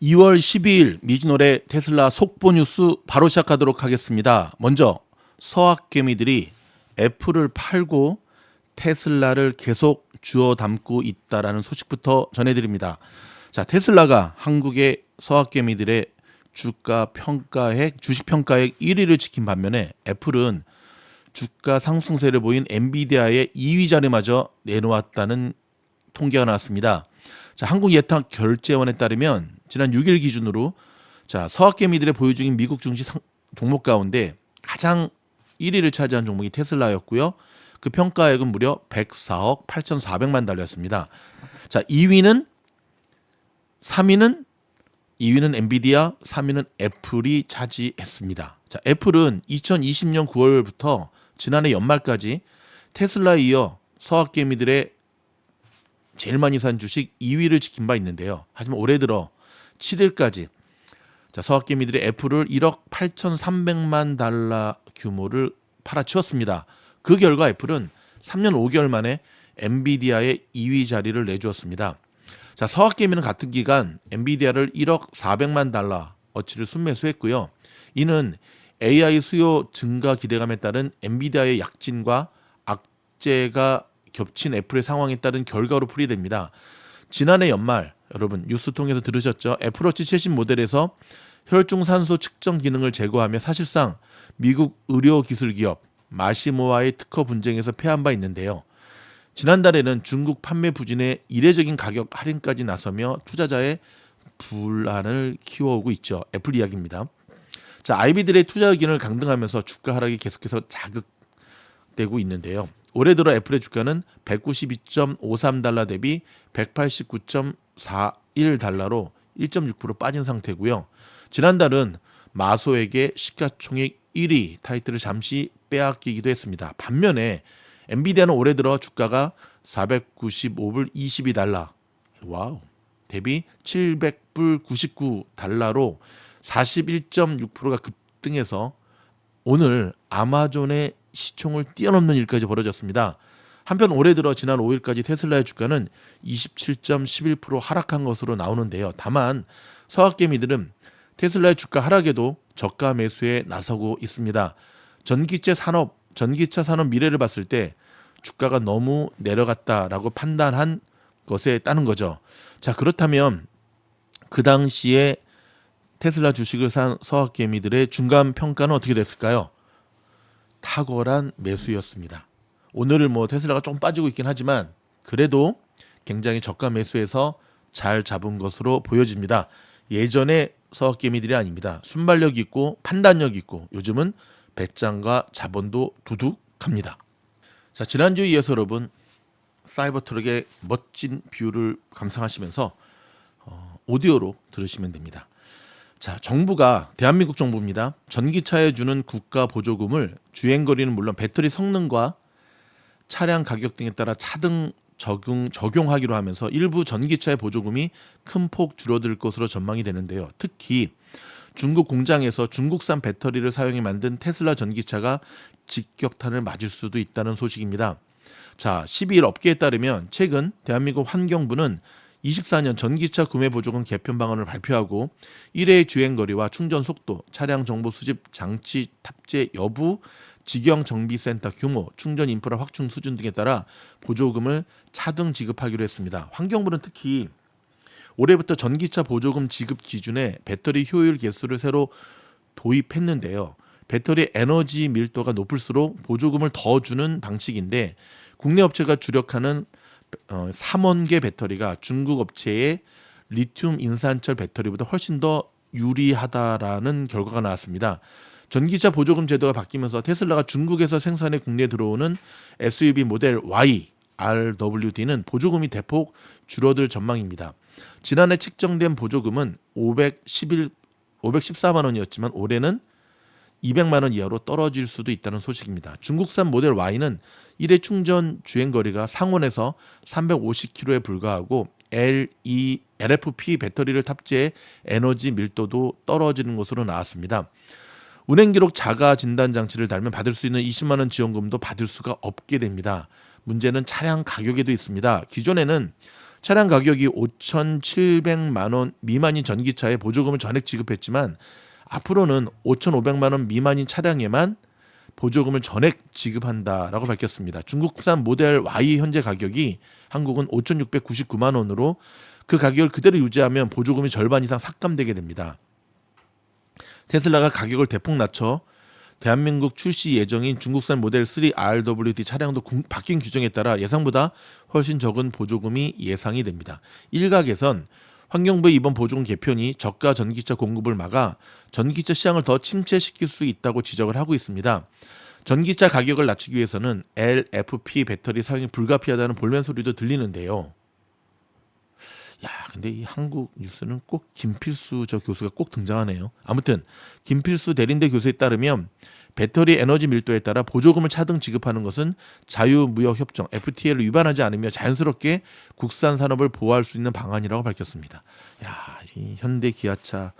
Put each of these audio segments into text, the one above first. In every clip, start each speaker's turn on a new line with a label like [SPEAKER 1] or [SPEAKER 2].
[SPEAKER 1] 2월 12일 미즈노래 테슬라 속보 뉴스 바로 시작하도록 하겠습니다. 먼저 서학개미들이 애플을 팔고 테슬라를 계속 주워 담고 있다라는 소식부터 전해드립니다. 자, 테슬라가 한국의 서학개미들의 주식 평가액 1위를 지킨 반면에 애플은 주가 상승세를 보인 엔비디아의 2위 자리마저 내놓았다는 통계가 나왔습니다. 자, 한국예탁결제원에 따르면 지난 6일 기준으로 서학개미들의 보유 중인 미국 증시 종목 가운데 가장 1위를 차지한 종목이 테슬라였고요. 그 평가액은 무려 104억 8,400만 달러였습니다. 자, 2위는 엔비디아, 3위는 애플이 차지했습니다. 자, 애플은 2020년 9월부터 지난해 연말까지 테슬라에 이어 서학개미들의 제일 많이 산 주식 2위를 지킨 바 있는데요. 하지만 올해 들어 7일까지 서학개미들이 애플을 1억 8,300만 달러 규모를 팔아치웠습니다. 그 결과 애플은 3년 5개월 만에 엔비디아의 2위 자리를 내주었습니다. 자, 서학개미는 같은 기간 엔비디아를 1억 400만 달러 어치를 순매수했고요. 이는 AI 수요 증가 기대감에 따른 엔비디아의 약진과 악재가 겹친 애플의 상황에 따른 결과로 풀이됩니다. 지난해 연말 여러분 뉴스 통해서 들으셨죠? 애플워치 최신 모델에서 혈중산소 측정 기능을 제거하며 사실상 미국 의료기술 기업 마시모와의 특허 분쟁에서 패한 바 있는데요. 지난달에는 중국 판매 부진에 이례적인 가격 할인까지 나서며 투자자의 불안을 키워오고 있죠. 애플 이야기입니다. 자, 아이비들의 투자 의견을 강등하면서 주가 하락이 계속해서 자극되고 있는데요. 올해 들어 애플의 주가는 192.53달러 대비 189.41달러로 1.6% 빠진 상태고요. 지난달은 마소에게 시가총액 1위 타이틀을 잠시 빼앗기기도 했습니다. 반면에 엔비디아는 올해 들어 주가가 495불 22달러 대비 700불 99달러로 41.6%가 급등해서 오늘 아마존의 시총을 뛰어넘는 일까지 벌어졌습니다. 한편 올해 들어 지난 5일까지 테슬라의 주가는 27.11% 하락한 것으로 나오는데요. 다만 서학개미들은 테슬라의 주가 하락에도 저가 매수에 나서고 있습니다. 전기차 산업 미래를 봤을 때 주가가 너무 내려갔다라고 판단한 것에 따른 거죠. 자, 그렇다면 그 당시에 테슬라 주식을 산 서학개미들의 중간 평가는 어떻게 됐을까요? 탁월한 매수였습니다. 오늘은 테슬라가 좀 빠지고 있긴 하지만 그래도 굉장히 저가 매수해서 잘 잡은 것으로 보여집니다. 예전에 서학개미들이 아닙니다. 순발력 있고 판단력 있고 요즘은 배짱과 자본도 두둑합니다. 자, 지난주에 이어서 여러분 사이버트럭의 멋진 뷰를 감상하시면서 오디오로 들으시면 됩니다. 자, 정부가 대한민국 정부입니다. 전기차에 주는 국가 보조금을 주행거리는 물론 배터리 성능과 차량 가격 등에 따라 차등 적용하기로 하면서 일부 전기차의 보조금이 큰 폭 줄어들 것으로 전망이 되는데요. 특히 중국 공장에서 중국산 배터리를 사용해 만든 테슬라 전기차가 직격탄을 맞을 수도 있다는 소식입니다. 자, 12일 업계에 따르면 최근 대한민국 환경부는 24년 전기차 구매 보조금 개편 방안을 발표하고 1회 주행거리와 충전 속도, 차량 정보 수집 장치 탑재 여부, 직영 정비센터 규모, 충전 인프라 확충 수준 등에 따라 보조금을 차등 지급하기로 했습니다. 환경부는 특히 올해부터 전기차 보조금 지급 기준에 배터리 효율 계수를 새로 도입했는데요. 배터리 에너지 밀도가 높을수록 보조금을 더 주는 방식인데 국내 업체가 주력하는 3원계 배터리가 중국 업체의 리튬 인산철 배터리보다 훨씬 더 유리하다라는 결과가 나왔습니다. 전기차 보조금 제도가 바뀌면서 테슬라가 중국에서 생산해 국내에 들어오는 SUV 모델 Y, RWD는 보조금이 대폭 줄어들 전망입니다. 지난해 책정된 보조금은 514만 원이었지만 올해는 200만 원 이하로 떨어질 수도 있다는 소식입니다. 중국산 모델 Y는 1회 충전 주행거리가 상온에서 350km에 불과하고 LFP 배터리를 탑재해 에너지 밀도도 떨어지는 것으로 나왔습니다. 운행기록 자가 진단 장치를 달면 받을 수 있는 20만 원 지원금도 받을 수가 없게 됩니다. 문제는 차량 가격에도 있습니다. 기존에는 차량 가격이 5,700만 원 미만인 전기차에 보조금을 전액 지급했지만 앞으로는 5,500만 원 미만인 차량에만 보조금을 전액 지급한다라고 밝혔습니다. 중국산 모델 Y 현재 가격이 한국은 5,699만 원으로 그 가격을 그대로 유지하면 보조금이 절반 이상 삭감되게 됩니다. 테슬라가 가격을 대폭 낮춰 대한민국 출시 예정인 중국산 모델 3 RWD 차량도 바뀐 규정에 따라 예상보다 훨씬 적은 보조금이 예상이 됩니다. 일각에선 환경부의 이번 보조금 개편이 저가 전기차 공급을 막아 전기차 시장을 더 침체시킬 수 있다고 지적을 하고 있습니다. 전기차 가격을 낮추기 위해서는 LFP 배터리 사용이 불가피하다는 볼멘 소리도 들리는데요. 야, 근데 이 한국 뉴스는 꼭 김필수 저 교수가 꼭 등장하네요. 아무튼 김필수 대린대 교수에 따르면 배터리 에너지 밀도에 따라 보조금을 차등 지급하는 것은 자유무역협정 FTA를 위반하지 않으며 자연스럽게 국산 산업을 보호할 수 있는 방안이라고 밝혔습니다. 야, 이 현대 기아차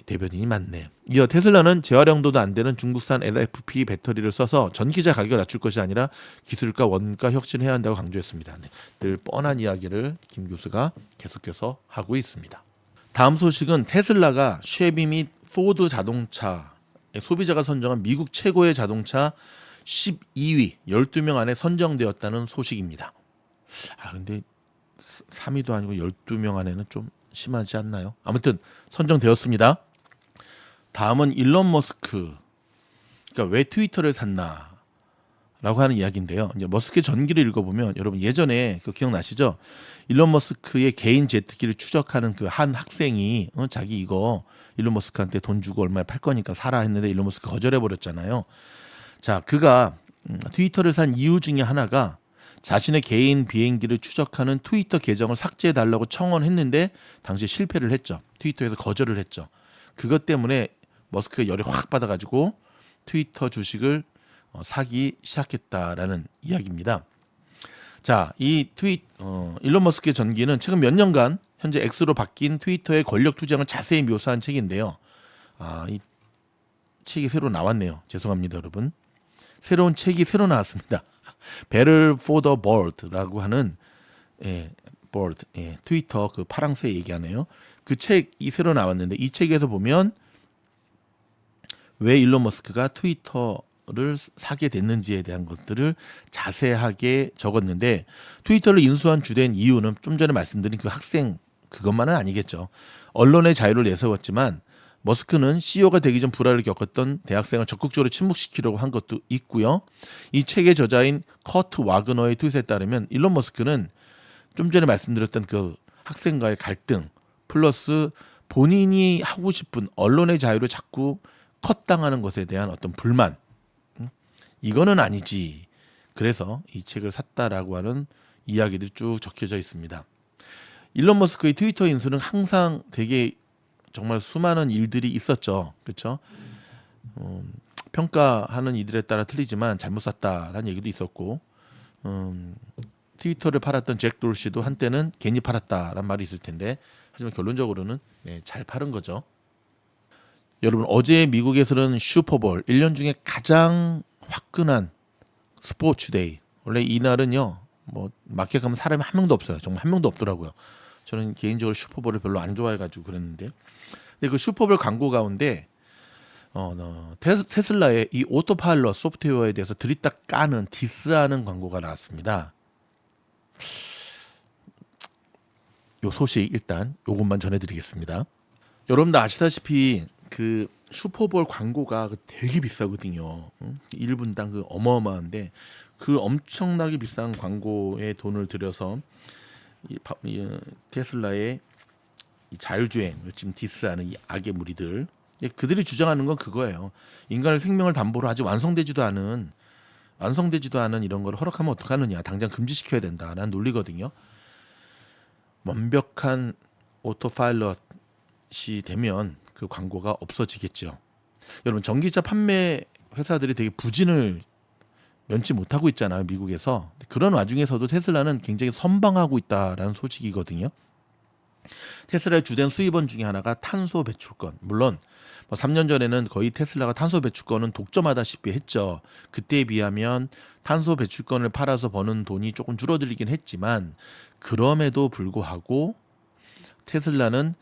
[SPEAKER 1] 대변인이 많네. 이어 테슬라는 재활용도도 안 되는 중국산 LFP 배터리를 써서 전기차 가격을 낮출 것이 아니라 기술과 원가 혁신을 해야 한다고 강조했습니다. 네, 늘 뻔한 이야기를 김 교수가 계속해서 하고 있습니다. 다음 소식은 테슬라가 쉐비 및 포드 자동차 소비자가 선정한 미국 최고의 자동차 12위 12명 안에 선정되었다는 소식입니다. 아, 근데 3위도 아니고 12명 안에는 좀 심하지 않나요? 아무튼 선정되었습니다. 다음은 일론 머스크. 그러니까 왜 트위터를 샀나? 라고 하는 이야기인데요. 이제 머스크의 전기를 읽어보면 여러분 예전에 그 기억나시죠? 일론 머스크의 개인 제트기를 추적하는 그 한 학생이 자기 이거 일론 머스크한테 돈 주고 얼마에 팔 거니까 사라 했는데 일론 머스크 거절해 버렸잖아요. 자, 그가 트위터를 산 이유 중에 하나가 자신의 개인 비행기를 추적하는 트위터 계정을 삭제해 달라고 청원했는데 당시 실패를 했죠. 트위터에서 거절을 했죠. 그것 때문에 머스크가 열이 확 받아가지고 트위터 주식을 사기 시작했다라는 이야기입니다. 자, 이 일론 머스크의 전기는 최근 몇 년간 현재 X로 바뀐 트위터의 권력 투쟁을 자세히 묘사한 책인데요. 아, 이 책이 새로 나왔네요. 죄송합니다, 여러분. 새로운 책이 새로 나왔습니다. Battle for the Bold라고 하는 Bold, 트위터 그 파랑새 얘기하네요. 그 책이 새로 나왔는데 이 책에서 보면 왜 일론 머스크가 트위터를 사게 됐는지에 대한 것들을 자세하게 적었는데 트위터를 인수한 주된 이유는 좀 전에 말씀드린 그 학생 그것만은 아니겠죠. 언론의 자유를 내세웠지만 머스크는 CEO가 되기 전 불화를 겪었던 대학생을 적극적으로 침묵시키려고 한 것도 있고요. 이 책의 저자인 커트 와그너의 트윗에 따르면 일론 머스크는 좀 전에 말씀드렸던 그 학생과의 갈등 플러스 본인이 하고 싶은 언론의 자유를 자꾸 컷당하는 것에 대한 어떤 불만 이거는 아니지. 그래서 이 책을 샀다라고 하는 이야기들이 쭉 적혀져 있습니다. 일론 머스크의 트위터 인수는 항상 되게 정말 수많은 일들이 있었죠. 그렇죠? 평가하는 이들에 따라 틀리지만 잘못 샀다라는 얘기도 있었고 트위터를 팔았던 잭 돌시도 한때는 괜히 팔았다라는 말이 있을 텐데 하지만 결론적으로는 잘 팔은 거죠. 여러분 어제 미국에서는 슈퍼볼 1년 중에 가장 화끈한 스포츠 데이. 원래 이날은요. 뭐 마켓 가면 사람이 한 명도 없어요. 정말 한 명도 없더라고요. 저는 개인적으로 슈퍼볼을 별로 안 좋아해가지고 그랬는데 근데 그 슈퍼볼 광고 가운데 테슬라의 이 오토파일럿 소프트웨어에 대해서 들이다 까는 디스하는 광고가 나왔습니다. 요 소식 일단 요것만 전해드리겠습니다. 여러분들 아시다시피 그 슈퍼볼 광고가 되게 비싸거든요. 1분당 그 어마어마한데 그 엄청나게 비싼 광고에 돈을 들여서 이 테슬라의 이 자율주행을 지금 디스하는 이 악의 무리들 그들이 주장하는 건 그거예요. 인간의 생명을 담보로 아직 완성되지도 않은 이런 걸 허락하면 어떡하느냐. 당장 금지시켜야 된다라는 논리거든요. 완벽한 오토파일럿이 되면 그 광고가 없어지겠죠. 여러분 전기차 판매 회사들이 되게 부진을 면치 못하고 있잖아요. 미국에서. 그런 와중에서도 테슬라는 굉장히 선방하고 있다라는 소식이거든요. 테슬라의 주된 수입원 중에 하나가 탄소 배출권. 물론 뭐 3년 전에는 거의 테슬라가 탄소 배출권은 독점하다시피 했죠. 그때에 비하면 탄소 배출권을 팔아서 버는 돈이 조금 줄어들긴 했지만 그럼에도 불구하고 테슬라는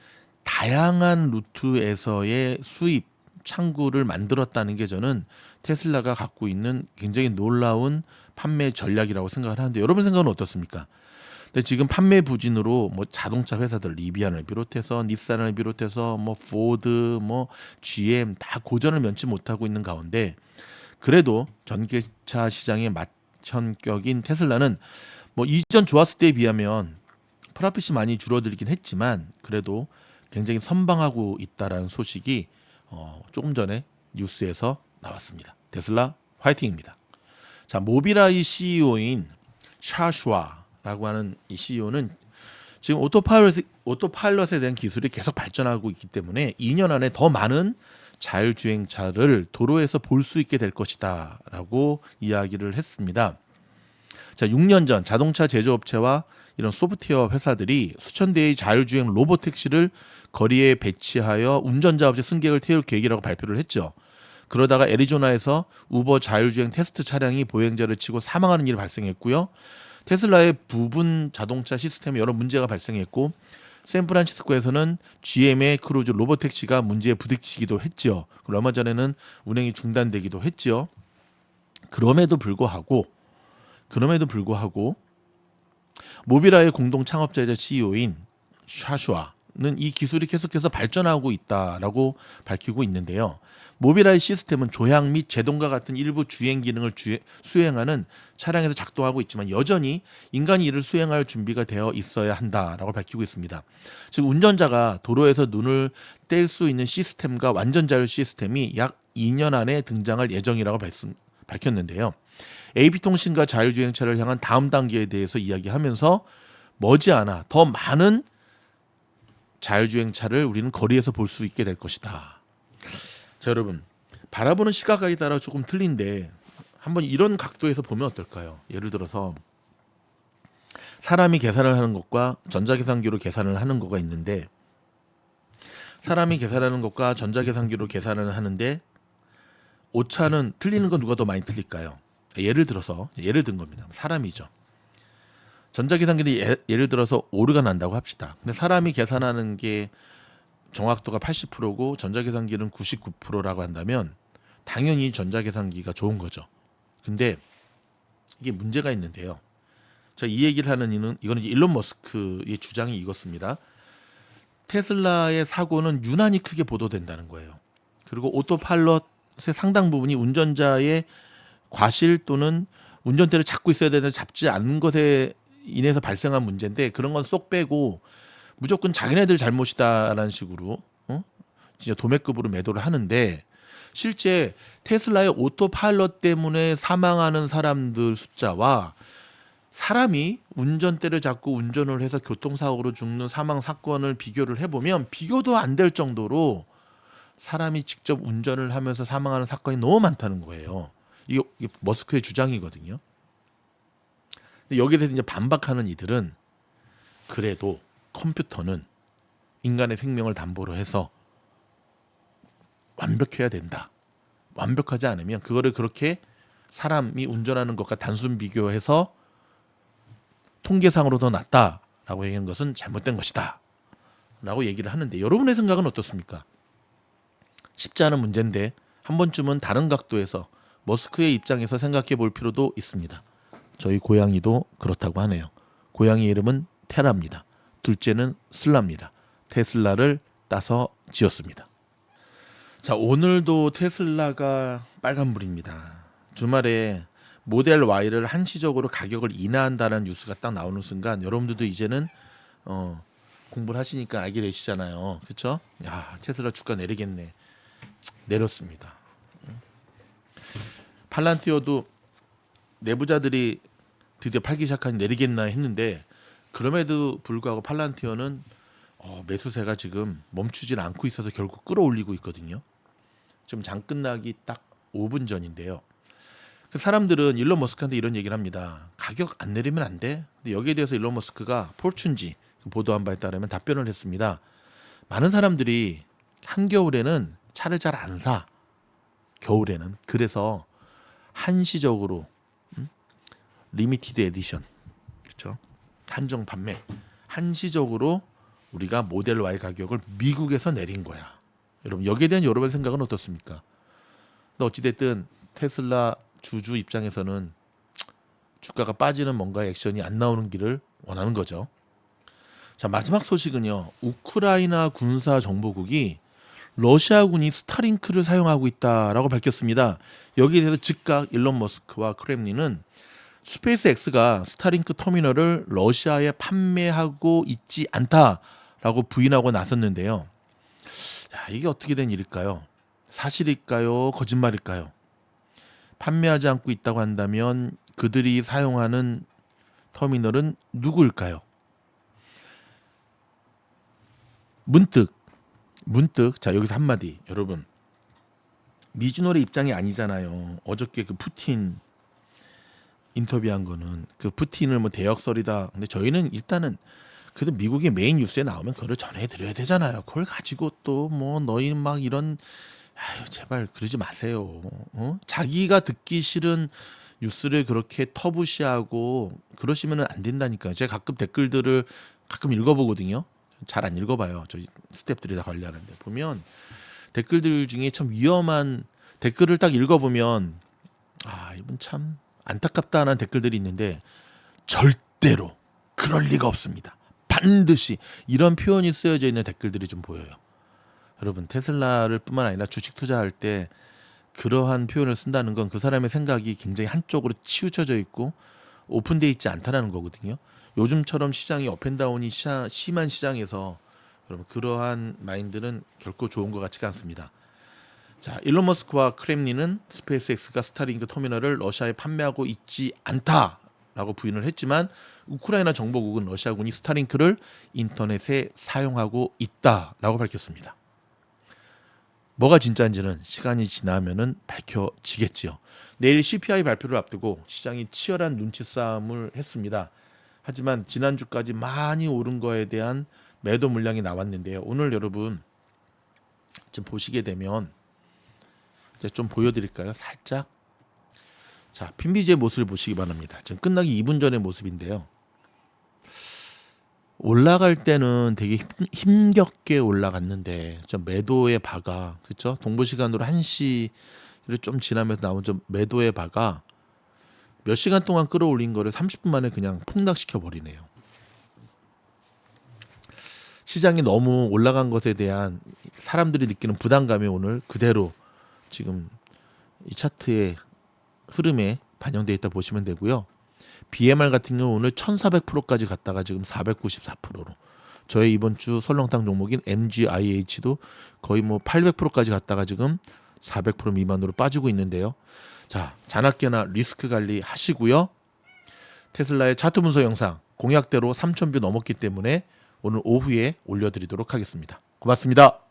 [SPEAKER 1] 다양한 루트에서의 수입 창구를 만들었다는 게 저는 테슬라가 갖고 있는 굉장히 놀라운 판매 전략이라고 생각을 하는데 여러분 생각은 어떻습니까? 근데 지금 판매 부진으로 뭐 자동차 회사들 리비안을 비롯해서 닛산을 비롯해서 뭐 포드 뭐 GM 다 고전을 면치 못하고 있는 가운데 그래도 전기차 시장의 맏현격인 테슬라는 뭐 이전 좋았을 때에 비하면 프라핏이 많이 줄어들긴 했지만 그래도 굉장히 선방하고 있다라는 소식이 조금 전에 뉴스에서 나왔습니다. 테슬라 화이팅입니다. 자, 모비라이 CEO인 샤슈아라고 하는 이 CEO는 지금 오토파일럿에 대한 기술이 계속 발전하고 있기 때문에 2년 안에 더 많은 자율주행차를 도로에서 볼 수 있게 될 것이다라고 이야기를 했습니다. 자, 6년 전 자동차 제조업체와 이런 소프트웨어 회사들이 수천 대의 자율주행 로봇 택시를 거리에 배치하여 운전자 없이 승객을 태울 계획이라고 발표를 했죠. 그러다가 애리조나에서 우버 자율주행 테스트 차량이 보행자를 치고 사망하는 일이 발생했고요. 테슬라의 부분 자동차 시스템에 여러 문제가 발생했고 샌프란시스코에서는 GM의 크루즈 로봇 택시가 문제에 부딪히기도 했죠. 그리고 얼마 전에는 운행이 중단되기도 했죠. 그럼에도 불구하고 모비라의 공동 창업자이자 CEO인 샤슈아는 이 기술이 계속해서 발전하고 있다라고 밝히고 있는데요. 모비라의 시스템은 조향 및 제동과 같은 일부 주행 기능을 수행하는 차량에서 작동하고 있지만 여전히 인간이 이를 수행할 준비가 되어 있어야 한다라고 밝히고 있습니다. 즉 운전자가 도로에서 눈을 뗄 수 있는 시스템과 완전 자율 시스템이 약 2년 안에 등장할 예정이라고 밝혔는데요. AP통신과 자율주행차를 향한 다음 단계에 대해서 이야기하면서 머지않아 더 많은 자율주행차를 우리는 거리에서 볼 수 있게 될 것이다. 자, 여러분 바라보는 시각에 따라 조금 틀린데 한번 이런 각도에서 보면 어떨까요? 예를 들어서 사람이 계산을 하는 것과 전자계산기로 계산을 하는 거가 있는데 사람이 계산하는 것과 전자계산기로 계산을 하는데 오차는 틀리는 건 누가 더 많이 틀릴까요? 예를 든 겁니다. 사람이죠. 전자계산기는 예를 들어서 오류가 난다고 합시다. 근데 사람이 계산하는 게 정확도가 80%고 전자계산기는 99%라고 한다면 당연히 전자계산기가 좋은 거죠. 근데 이게 문제가 있는데요. 자, 이 얘기를 하는 이거는 일론 머스크의 주장이 이것입니다. 테슬라의 사고는 유난히 크게 보도된다는 거예요. 그리고 오토파일럿의 상당 부분이 운전자의 과실 또는 운전대를 잡고 있어야 되는데 잡지 않는 것에 인해서 발생한 문제인데 그런 건 쏙 빼고 무조건 자기네들 잘못이다라는 식으로 진짜 도매급으로 매도를 하는데 실제 테슬라의 오토파일럿 때문에 사망하는 사람들 숫자와 사람이 운전대를 잡고 운전을 해서 교통사고로 죽는 사망 사건을 비교를 해보면 비교도 안 될 정도로 사람이 직접 운전을 하면서 사망하는 사건이 너무 많다는 거예요. 이게 머스크의 주장이거든요. 근데 여기에 대해서 이제 반박하는 이들은 그래도 컴퓨터는 인간의 생명을 담보로 해서 완벽해야 된다. 완벽하지 않으면 그거를 그렇게 사람이 운전하는 것과 단순 비교해서 통계상으로 더 낫다라고 얘기하는 것은 잘못된 것이다 라고 얘기를 하는데 여러분의 생각은 어떻습니까? 쉽지 않은 문제인데 한 번쯤은 다른 각도에서 머스크의 입장에서 생각해 볼 필요도 있습니다. 저희 고양이도 그렇다고 하네요. 고양이 이름은 테라입니다. 둘째는 슬라입니다. 테슬라를 따서 지었습니다. 자, 오늘도 테슬라가 빨간불입니다. 주말에 모델 Y를 한시적으로 가격을 인하한다는 뉴스가 딱 나오는 순간 여러분들도 이제는 공부를 하시니까 알게 되시잖아요. 그렇죠? 야, 테슬라 주가 내리겠네. 내렸습니다. 팔란티어도 내부자들이 드디어 팔기 시작하니 내리겠나 했는데 그럼에도 불구하고 팔란티어는 매수세가 지금 멈추질 않고 있어서 결국 끌어올리고 있거든요. 지금 장 끝나기 딱 5분 전인데요. 그 사람들은 일론 머스크한테 이런 얘기를 합니다. 가격 안 내리면 안 돼. 근데 여기에 대해서 일론 머스크가 포춘지 보도한 바에 따르면 답변을 했습니다. 많은 사람들이 한겨울에는 차를 잘 안 사. 겨울에는. 그래서 한시적으로 리미티드 에디션, 그렇죠? 한정 판매, 한시적으로 우리가 모델 Y 가격을 미국에서 내린 거야. 여러분 여기에 대한 여러분의 생각은 어떻습니까? 근데 어찌됐든 테슬라 주주 입장에서는 주가가 빠지는 뭔가 액션이 안 나오는 길을 원하는 거죠. 자, 마지막 소식은요. 우크라이나 군사정보국이 러시아군이 스타링크를 사용하고 있다라고 밝혔습니다. 여기에 대해서 즉각 일론 머스크와 크렘린은 스페이스X가 스타링크 터미널을 러시아에 판매하고 있지 않다라고 부인하고 나섰는데요. 자, 이게 어떻게 된 일일까요? 사실일까요? 거짓말일까요? 판매하지 않고 있다고 한다면 그들이 사용하는 터미널은 누구일까요? 문득 자, 여기서 한마디. 여러분, 미즈노의 입장이 아니잖아요. 어저께 그 푸틴 인터뷰한 거는 그 푸틴을 뭐 대역설이다. 근데 저희는 일단은 그래도 미국의 메인 뉴스에 나오면 그걸 전해드려야 되잖아요. 그걸 가지고 또 뭐 너희 막 이런, 아유 제발 그러지 마세요. 자기가 듣기 싫은 뉴스를 그렇게 터부시하고 그러시면은 안 된다니까요. 제가 가끔 댓글들을 가끔 읽어보거든요. 잘 안 읽어봐요. 저희 스태프들이 다 관리하는데 보면 댓글들 중에 참 위험한 댓글을 딱 읽어보면 아 이분 참 안타깝다는 댓글들이 있는데 절대로 그럴 리가 없습니다. 반드시 이런 표현이 쓰여져 있는 댓글들이 좀 보여요. 여러분 테슬라를 뿐만 아니라 주식 투자할 때 그러한 표현을 쓴다는 건 그 사람의 생각이 굉장히 한쪽으로 치우쳐져 있고 오픈되어 있지 않다는 거거든요. 요즘처럼 시장이 업앤다운이 심한 시장에서 여러분 그러한 마인드는 결코 좋은 것 같지가 않습니다. 자, 일론 머스크와 크렘린은 스페이스X가 스타링크 터미널을 러시아에 판매하고 있지 않다라고 부인을 했지만 우크라이나 정보국은 러시아군이 스타링크를 인터넷에 사용하고 있다라고 밝혔습니다. 뭐가 진짜인지는 시간이 지나면은 밝혀지겠지요. 내일 CPI 발표를 앞두고 시장이 치열한 눈치 싸움을 했습니다. 하지만 지난주까지 많이 오른 거에 대한 매도 물량이 나왔는데요. 오늘 여러분 좀 보시게 되면 이제 좀 보여드릴까요? 살짝. 자, 핀비지의 모습을 보시기 바랍니다. 지금 끝나기 2분 전의 모습인데요. 올라갈 때는 되게 힘겹게 올라갔는데 좀 매도의 바가 그렇죠? 동부 시간으로 1시를 좀 지나면서 나온 좀 매도의 바가 몇 시간 동안 끌어올린 거를 30분 만에 그냥 폭락시켜 버리네요. 시장이 너무 올라간 것에 대한 사람들이 느끼는 부담감이 오늘 그대로 지금 이 차트의 흐름에 반영되어 있다 보시면 되고요. BMR 같은 경우 오늘 1400%까지 갔다가 지금 494%로 저의 이번 주 설렁탕 종목인 MGIH도 거의 뭐 800%까지 갔다가 지금 400% 미만으로 빠지고 있는데요. 자, 잔악계나 리스크 관리 하시고요. 테슬라의 차트 분석 영상 공약대로 3000뷰 넘었기 때문에 오늘 오후에 올려드리도록 하겠습니다. 고맙습니다.